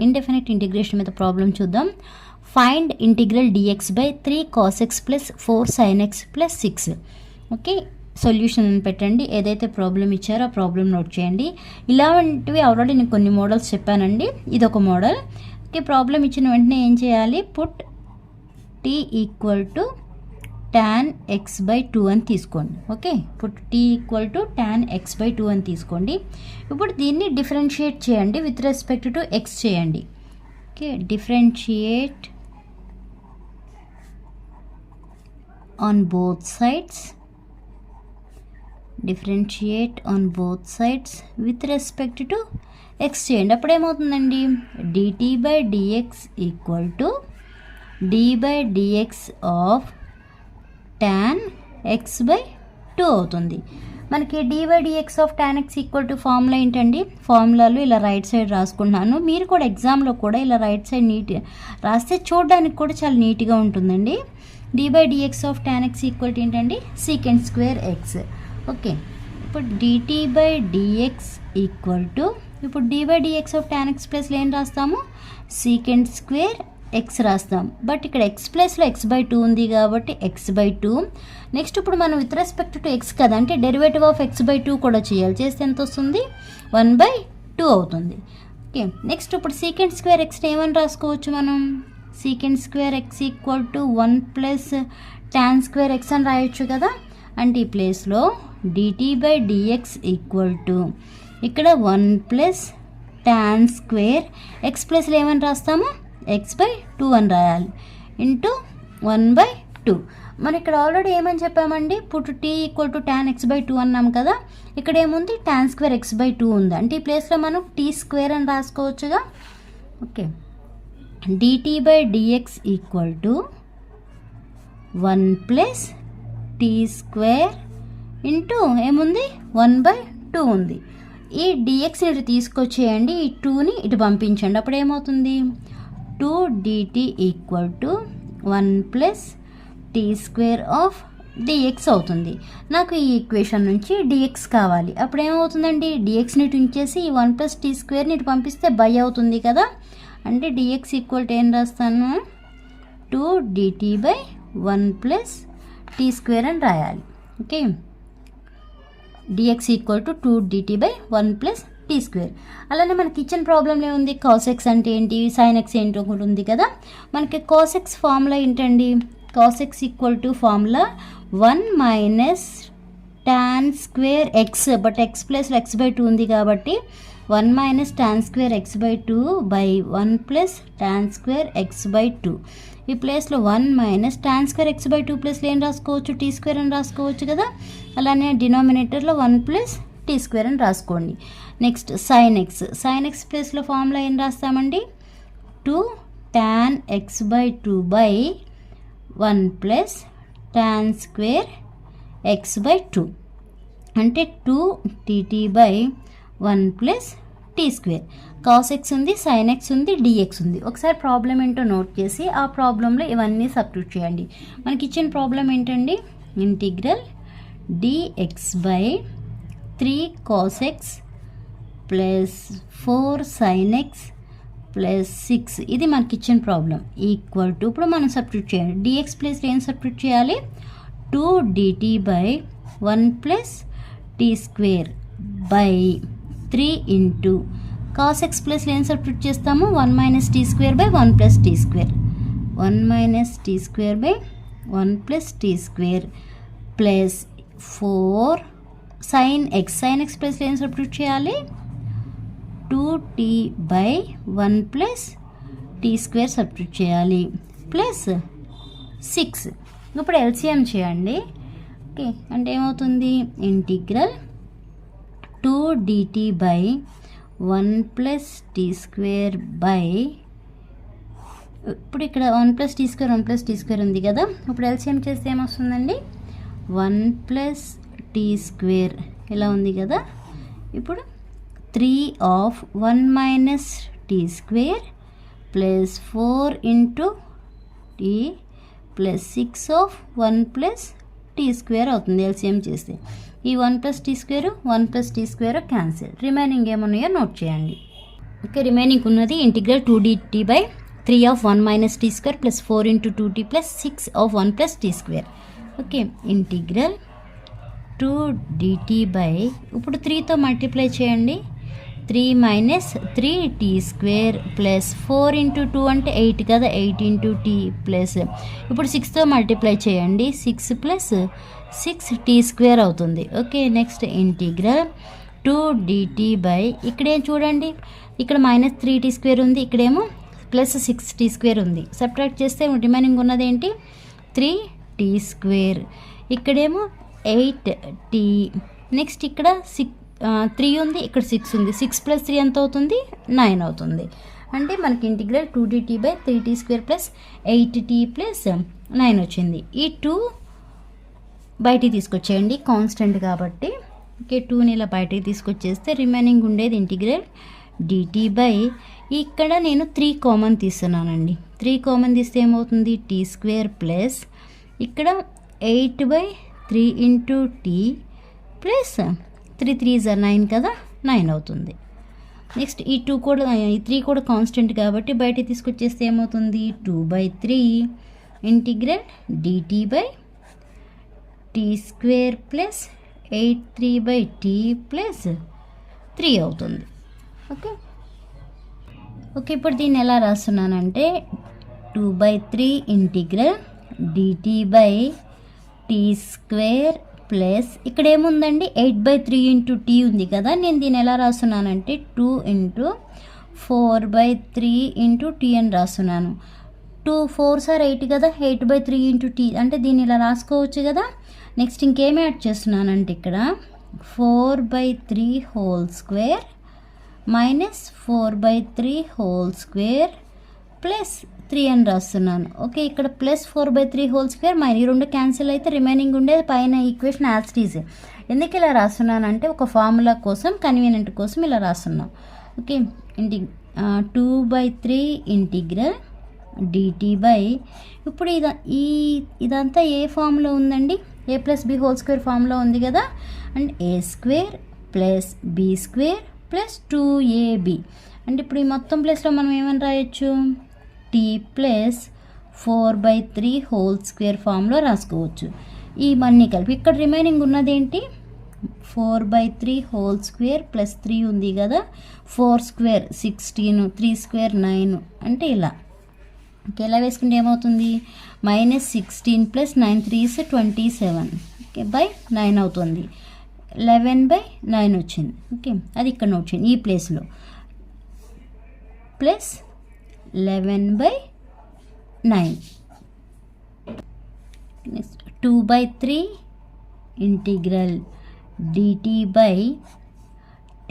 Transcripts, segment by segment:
Indefinite integration మీద problem చూద్దాం. Find integral dx by 3 cosx plus 4 sinx plus 6. Okay, solution అని పెట్టండి. ఏదైతే ప్రాబ్లం ఇచ్చారో ఆ ప్రాబ్లం నోట్ చేయండి. ఇలాంటివి ఆల్రెడీ నేను కొన్ని మోడల్స్ చెప్పానండి. ఇదొక మోడల్. ఓకే, ప్రాబ్లం ఇచ్చిన వెంటనే ఏం చేయాలి, put t equal to tan x by 2 అని తీసుకోండి. ఓకే, ఇప్పుడు t equal to tan x by 2 అని తీసుకోండి. ఇప్పుడు దీన్ని డిఫరెన్షియేట్ చేయండి, విత్ రెస్పెక్ట్ టు x చేయండి. Okay, differentiate on both sides, differentiate on both sides with respect to x చేయండి. అప్పుడు ఏమవుతుందండి, dt by dx equal to d by dx of tan x by 2 అవుతుంది. మనకి d by dx of tan x equal to formula ఏంటండి, ఫార్ములాలు ఇలా right side రాసుకుంటున్నాను. మీరు కూడా ఎగ్జామ్లో కూడా ఇలా రైట్ సైడ్ నీట్ రాస్తే చూడడానికి కూడా చాలా నీట్గా ఉంటుందండి. d by dx of tan x equal to ఏంటండి, sinx+6 x. ఓకే, ఇప్పుడు dt by dx equal to, ఇప్పుడు d by dx of tan x ప్లస్లో ఏం రాస్తాము, sinx² x రాస్తాం. బట్ ఇక్కడ x ప్లస్లో x బై 2 ఉంది కాబట్టి x బై 2. నెక్స్ట్ ఇప్పుడు మనం విత్ రెస్పెక్ట్ టు x కదా, అంటే డెరివేటివ్ ఆఫ్ x బై 2 కూడా చేయాలి. చేస్తే ఎంత వస్తుంది, 1 బై 2 అవుతుంది. ఓకే, నెక్స్ట్ ఇప్పుడు sinx² x ఏమని రాసుకోవచ్చు మనం, sinx² x equal to 1 plus tan² x అని రాయొచ్చు కదా. అంటే ఈ ప్లేస్లో dt by dx equal to ఇక్కడ 1 ప్లస్ tan² x ప్లస్లో ఏమని రాస్తాము, x బై 2 అని రాయాలి, ఇంటూ 1 బై 2. మనం ఇక్కడ ఆల్రెడీ ఏమని చెప్పామండి, put t equal to tan x by 2 అన్నాం కదా. ఇక్కడ ఏముంది, tan² x బై 2 ఉంది. అంటే ఈ ప్లేస్లో మనం t² అని రాసుకోవచ్చుగా. Okay, dt by dx equal to 1 plus t² into ఏముంది, 1 బై 2 ఉంది. ఈ dx ఇటు తీసుకొచ్చేయండి, ఈ 2ని ఇటు పంపించండి. అప్పుడు ఏమవుతుంది, 2 dt equal to 1 plus t² of dx అవుతుంది. నాకు ఈ ఈక్వేషన్ నుంచి dx కావాలి. అప్పుడు ఏమవుతుందండి, dxని ఇటు ఉంచేసి ఈ 1 ప్లస్ t²ని ఇటు పంపిస్తే బై అవుతుంది కదా. అంటే dx ఈక్వల్ టు ఏం రాస్తాను, 2 dt బై 1 ప్లస్ t² అని రాయాలి. Okay, dx equal to 2 dt by 1 plus t². అలానే మనకి ఇచ్చిన ప్రాబ్లంలో ఏముంది, cosx అంటే ఏంటి, sinx ఏంటో కూడా ఉంది కదా. మనకి cosx ఫార్ములా ఏంటండి, cosx equal to formula 1 minus tan² x, but x plus x by 2 ఉంది కాబట్టి 1 minus tan² x by 2 by 1 plus tan² x by 2. ఈ ప్లేస్లో 1 మైనస్ tan² x బై 2 ప్లస్లో ఏం రాసుకోవచ్చు, t² అని రాసుకోవచ్చు కదా. అలానే డినామినేటర్లో 1 ప్లస్ t² అని రాసుకోండి. నెక్స్ట్ sin x ప్లేస్లో ఫార్ములా ఏం రాస్తామండి, 2 tan x by 2 by 1 plus tan² x by 2 అంటే 2 dt by 1 plus t². cos x ఉంది, sin x ఉంది, dx ఉంది. ఒకసారి ప్రాబ్లం ఏంటో నోట్ చేసి ఆ ప్రాబ్లంలో ఇవన్నీ సబ్స్టిట్యూట్ చేయండి. మనకి ఇచ్చిన ప్రాబ్లం ఏంటండి, integral dx by 3 cos x plus 4 sin x plus 6, ఇది మనకి ఇచ్చిన ప్రాబ్లం ఈక్వల్ టు, ఇప్పుడు మనం సబ్స్టిట్యూట్ చేయండి. dx ప్లస్ ఏం సబ్స్టిట్యూట్ చేయాలి, 2 dt by 1 plus t² by 3 into cos x plus ఏం సబ్స్టిట్యూట్ చేస్తాము, 1 minus t² by 1 plus t², 1 minus t² by 1 plus t² plus 4 sin x plus ఏం substitute చేయాలి, 2t by 1 plus t² substitute చేయాలి, plus 6. ఇప్పుడు LCM చేయండి. Okay, అంటే ఏమవుతుంది, integral 2 dt by 1 plus t² by, ఇప్పుడు ఇక్కడ 1 ప్లస్ t² ఉంది కదా. ఇప్పుడు ఎల్సిఎం చేస్తే ఏమొస్తుందండి, 1 ప్లస్ t² ఇలా ఉంది కదా. ఇప్పుడు 3 of 1 minus t² plus 4 into t plus 6 of 1 plus t² అవుతుంది ఎల్సిఎం చేస్తే. ఈ 1 plus t² 1 plus t² cancel. Remaining ఏమన్నాయో నోట్ చేయండి. ఓకే, రిమైనింగ్ ఉన్నది integral 2dt/3 of 1 minus T square plus 4 into 2t plus 6 of 1 plus T square. Okay, integral 2dt ఇప్పుడు 3తో multiply చేయండి. 3 minus 3t square plus 4 into 2 అంటే 8 కదా, 8 into tea plus ఇప్పుడు 6తో multiply చేయండి. 6 plus 6t square అవుతుంది. Okay, next integral 2dt ఇక్కడేం చూడండి, ఇక్కడ మైనస్ 3t స్క్వేర్ ఉంది, ఇక్కడేమో ప్లస్ 6t స్క్వేర్ ఉంది. సబ్ట్రాక్ట్ చేస్తే రిమైనింగ్ ఉన్నది ఏంటి, 3t స్క్వేర్. ఇక్కడేమో 8t. నెక్స్ట్ ఇక్కడ 3 ఉంది, ఇక్కడ 6 ఉంది. 6 ప్లస్ 3 ఎంత అవుతుంది, 9 అవుతుంది. అంటే మనకి integral 2dt/3t square plus 8t plus 9 వచ్చింది. ఈ 2 బయటికి తీసుకొచ్చేయండి, కాన్స్టెంట్ కాబట్టి. ఓకే, 2ని ఇలా బయటికి తీసుకొచ్చేస్తే రిమైనింగ్ ఉండేది ఇంటిగ్రల్ dt ఇక్కడ నేను 3 కామన్ తీస్తున్నానండి. 3 కామన్ తీస్తే ఏమవుతుంది, టీ స్క్వేర్ ప్లస్ ఇక్కడ 8/3 ఇంటూ టీ ప్లస్ 3 3 9 కదా, 9 అవుతుంది. నెక్స్ట్ ఈ 2 కూడా, ఈ 3 కూడా కాన్స్టెంట్ కాబట్టి బయటికి తీసుకొచ్చేస్తే ఏమవుతుంది, 2/3 ఇంటిగ్రల్ dt/టీ స్క్వేర్ ప్లస్ 8/3/t ప్లస్ 3 అవుతుంది. ఓకే ఓకే ఇప్పుడు దీన్ని ఎలా రాస్తున్నానంటే 2/3 ఇంటిగ్రల్ dt/టీ స్క్వేర్ ప్లస్ ఇక్కడ ఏముందండి, 8/3 ఇంటూ టీ ఉంది కదా, నేను దీన్ని ఎలా రాస్తున్నానంటే 2 ఇంటూ 4/3 ఇంటూ టీ అని రాస్తున్నాను. 2 4 సార్ 8 కదా, 8/3 ఇంటూ టీ అంటే దీన్ని ఇలా రాసుకోవచ్చు కదా. నెక్స్ట్ ఇంకేమి యాడ్ చేస్తున్నానంటే ఇక్కడ 4/3 whole square minus 4/3 whole square plus 3 అని రాస్తున్నాను. ఓకే, ఇక్కడ ప్లస్ 4/3 హోల్ స్క్వేర్ ఈ రెండు క్యాన్సిల్ అయితే రిమైనింగ్ ఉండేది పైన ఈక్వేషన్ యాజ్ ఇట్ ఈజ్. ఎందుకు ఇలా రాస్తున్నానంటే ఒక ఫార్ములా కోసం, కన్వీనియంట్ కోసం ఇలా రాస్తున్నాం. ఓకే, 2/3 ఇంటిగ్రల్ dt ఇప్పుడు ఇదంతా ఏ ఫామ్లో ఉందండి, a plus b whole square ఫామ్లో ఉంది కదా. And a square plus b square plus 2ab అంటే ఇప్పుడు ఈ మొత్తం ప్లేస్లో మనం ఏమని రాయొచ్చు, టీ ప్లస్ 4/3 హోల్ స్క్వేర్ ఫామ్లో రాసుకోవచ్చు. ఈ మన్నీ కలిపి ఇక్కడ రిమైనింగ్ ఉన్నది ఏంటి, 4/3 హోల్ స్క్వేర్ ప్లస్ 3 ఉంది కదా, 4 స్క్వేర్ 16, 3 స్క్వేర్ 9 అంటే ఇలా. ఓకే, ఇలా వేసుకుంటే ఏమవుతుంది, -16 ప్లస్ 9 3 27. ఓకే, బై 9 అవుతుంది. 11/9 వచ్చింది. ఓకే, అది ఇక్కడ వచ్చింది ఈ ప్లేస్లో plus 11/9. Next 2/3 integral dt/t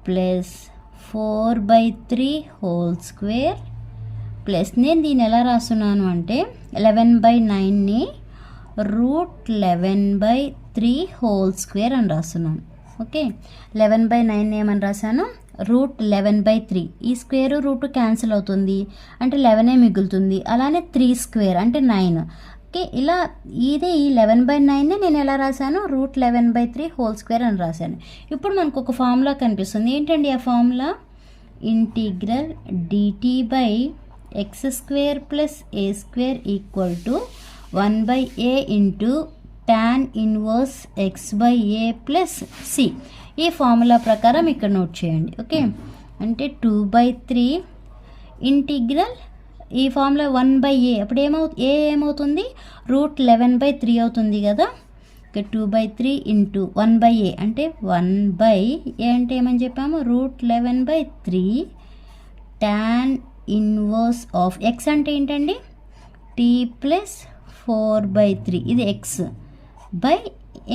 plus 4/3 whole square plus నేను దీన్ని ఎలా రాస్తున్నాను అంటే 11/9ని √11/3 హోల్ స్క్వేర్ అని రాస్తున్నాను. ఓకే, 11/9 ఏమని రాశాను, √11/3. ఈ స్క్వేర్ రూట్ క్యాన్సిల్ అవుతుంది అంటే 11 మిగులుతుంది. అలానే 3 స్క్వేర్ అంటే 9. ఓకే, ఇలా ఇదే ఈ 11/9ని నేను ఎలా రాశాను, √11/3 హోల్ స్క్వేర్ అని రాశాను. ఇప్పుడు మనకు ఒక ఫార్ములా కనిపిస్తుంది. ఏంటండి ఆ formula, integral dt/x² plus a² equal to 1/a into tan inverse x/a plus c. ఈ ఫార్ములా ప్రకారం ఇక్కడ నోట్ చేయండి. ఓకే, అంటే 2/3 ఇంటిగ్రల్ ఈ ఫార్ములా 1/a అప్పుడు ఏమవుతుంది, √11/3 అవుతుంది కదా. ఓకే, 2/3 ఇంటూ 1/a అంటే 1/a అంటే ఏమని చెప్పాము, √11/3 tan ఇన్వర్స్ ఆఫ్ x అంటే ఏంటండి, t ప్లస్ 4/3 ఇది x బై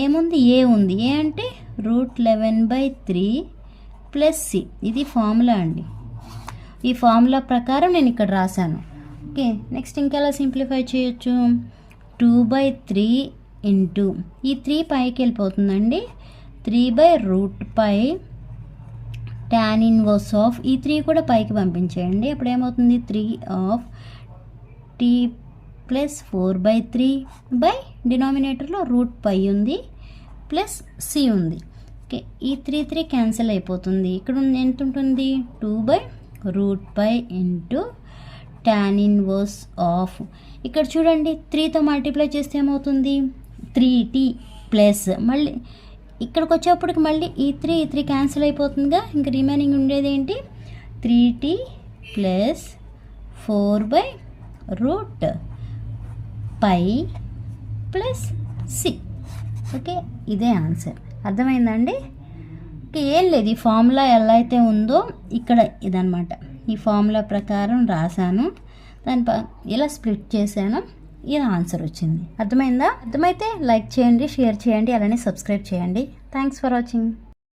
ఏముంది, ఏ ఉంది, ఏ అంటే √11/3 ప్లస్ సి. ఇది ఫార్ములా అండి. ఈ ఫార్ములా ప్రకారం నేను ఇక్కడ రాశాను. ఓకే, నెక్స్ట్ ఇంకెలా సింప్లిఫై చేయొచ్చు, 2/3 ఇంటూ ఈ 3 పైకి వెళ్ళిపోతుందండి, 3/√π tan ఇన్వర్స్ ఆఫ్ ఈ 3 కూడా పైకి పంపించేయండి. అప్పుడు ఏమవుతుంది, 3 ఆఫ్ t ప్లస్ 4/3 బై డినామినేటర్లో √π ఉంది ప్లస్ సి ఉంది. ఓకే, ఈ 3 క్యాన్సిల్ అయిపోతుంది. ఇక్కడ ఎంత ఉంటుంది, 2/3 root pi into tan inverse of, ఇక్కడ చూడండి 3తో మల్టిప్లై చేస్తే ఏమవుతుంది 3t ప్లస్, మళ్ళీ ఇక్కడికి వచ్చేప్పటికి మళ్ళీ ఈ 3 క్యాన్సిల్ అయిపోతుందిగా, ఇంకా రిమైనింగ్ ఉండేది ఏంటి 3t plus 4/√π plus c. Okay, ఇదే ఆన్సర్. అర్థమైందండి? ఓకే, ఏం లేదు, ఈ ఫార్ములా ఎలా అయితే ఉందో ఇక్కడ ఇదనమాట, ఈ ఫార్ములా ప్రకారం రాశాను, ఇలా స్ప్లిట్ చేశాను, ఇలా ఆన్సర్ వచ్చింది. అర్థమైందా? అర్థమైతే లైక్ చేయండి, షేర్ చేయండి, అలానే సబ్స్క్రైబ్ చేయండి. Thanks for watching.